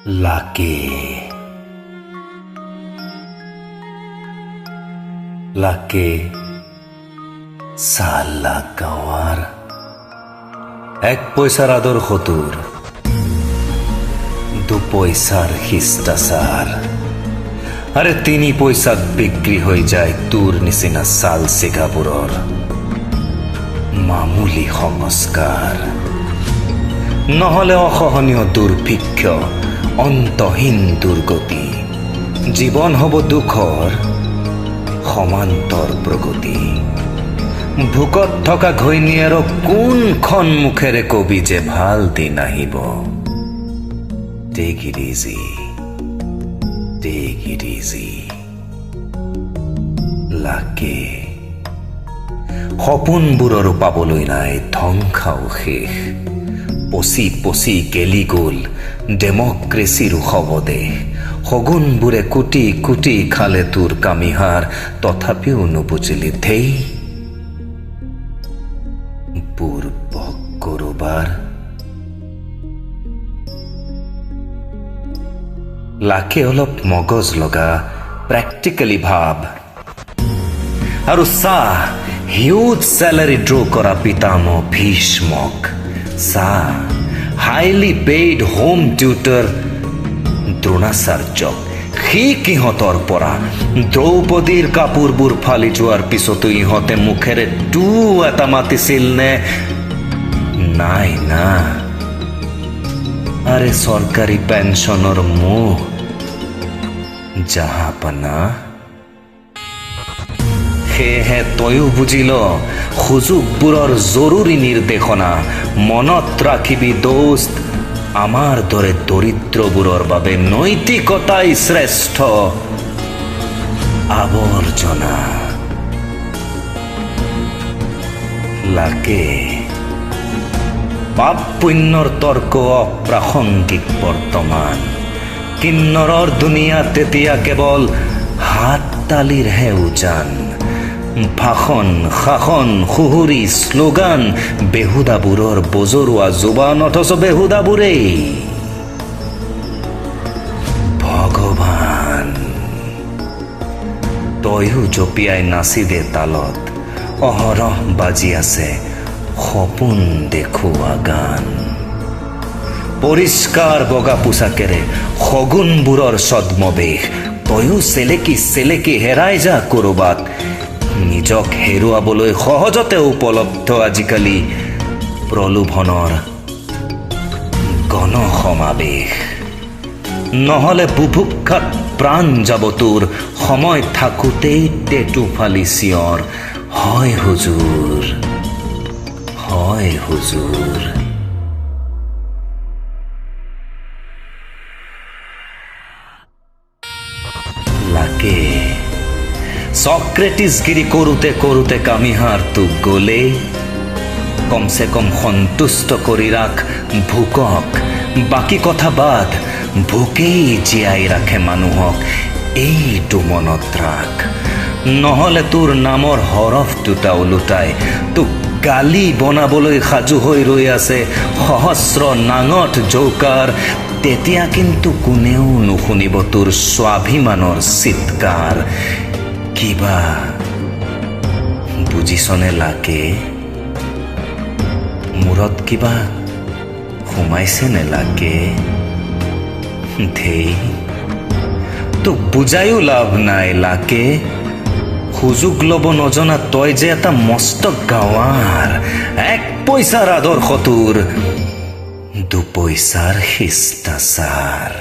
লাকে লাকে সালা গাঁৱৰ এক পইচাৰ আদৰ খতুৰ দু পইচাৰ শিষ্টাচাৰ আৰে তিনি পইচাত বিক্ৰী হৈ যায় তোৰ নিচিনা চাল চিগাবোৰৰ মামুলি সংস্কাৰ নহলে অসহনীয় দুৰ্ভিক্ষ অন্তহীন দুৰ্গতি জীৱন হ'ব দুখৰ সমান্তৰ প্ৰগতি ভোকত থকা ঘৈণীয়েৰক কোনখন মুখেৰে কবি যে ভাল দিন আহিব Take it easy. Take it easy. লাকে সপোনবোৰৰ পাবলৈ নাই ধ্বংসাও শেষ পচি পচি গেলি গ'ল ডেমক্ৰেচিৰ শৱদেহ সগুণবোৰে কোটি কোটি খালে তোৰ কামিহাৰ তথাপিও নুবুজিলি ধেই পূৰ্বক কৰোবাৰ লাকে অলপ মগজ লগা প্ৰেক্টিকেলি ভাব আৰু চাহ হিউজ চেলাৰী ড্ৰ কৰা পিতাম ভীষ্মক চাহ হাইলি পেইড হোম টিউটৰ দ্ৰোণাচাৰ্যক সি কিহঁতৰ পৰা দ্ৰৌপদীৰ কাপোৰবোৰ ফালি যোৱাৰ পিছতো ইহঁতে মুখেৰে টু এটা মাতিছিল নে নাই না আৰে চৰকাৰী পেঞ্চনৰ মোহ জাহাপনা সেয়েহে তয়ো বুজিল সুযোগবোৰৰ জৰুৰী নিৰ্দেশনা মনত ৰাখিবি দোস্ত আমাৰ দৰে দৰিদ্ৰবোৰৰ বাবে নৈতিকতাই শ্ৰেষ্ঠ আৱৰ্জনা লাকে পাপ পুণ্যৰ তৰ্ক অপ্ৰাসংগিক বৰ্তমান কিন্নৰৰ দুনিয়া তেতিয়া কেৱল হাত তালিৰহে উজান ভাষণ শাসন সুহুৰি শ্লোগান বেহুদাবোৰৰ বজৰুৱা জোবান অথচ বেহুদাবোৰেই ভগৱান তয়ো জপিয়াই নাচি দে তালত অহৰহ বাজি আছে সপোন দেখুৱা গান পৰিষ্কাৰ বগা পোছাকেৰে সগুণবোৰৰ ছদ্মবেশ তয়ো চেলেকি চেলেকি হেৰাই যা কৰবাত নিজক হেৰুৱাবলৈ সহজতে উপলব্ধ আজিকালি প্ৰলোভনৰ গণসমাৱেশ নহলে বুভুক্ষাত প্ৰাণ যাব তোৰ সময় থাকোঁতেই টেটু ফালি চিঞৰ হয় হুজুৰ হয় হুজুৰ লাকে সক্ৰেটিছগিৰি কৰোঁতে কৰোঁতে কামিহাৰ তোক গলে কমচে কম সন্তুষ্ট কৰি ৰাখ ভোকক বাকী কথা বাদ ভোকেই জীয়াই ৰাখে মানুহক এইটো মনত ৰাখ নহলে তোৰ নামৰ হৰফ দুটা ওলোটাই তোক গালি বনাবলৈ সাজু হৈ ৰৈ আছে সহস্ৰ নাঙঠ জৌকাৰ তেতিয়া কিন্তু কোনেও নুশুনিব তোৰ স্বাভিমানৰ চিৎকাৰ কিবা বুজিছনে লাকে মূৰত কিবা সোমাইছে নে লাকে ধেই তোক বুজায়ো লাভ নাই লাকে সুযোগ ল'ব নজনা তই যে এটা মস্ত গাঁৱৰ এক পইচাৰ আদৰ্শ তোৰ দু পইচাৰ শিষ্টাচাৰ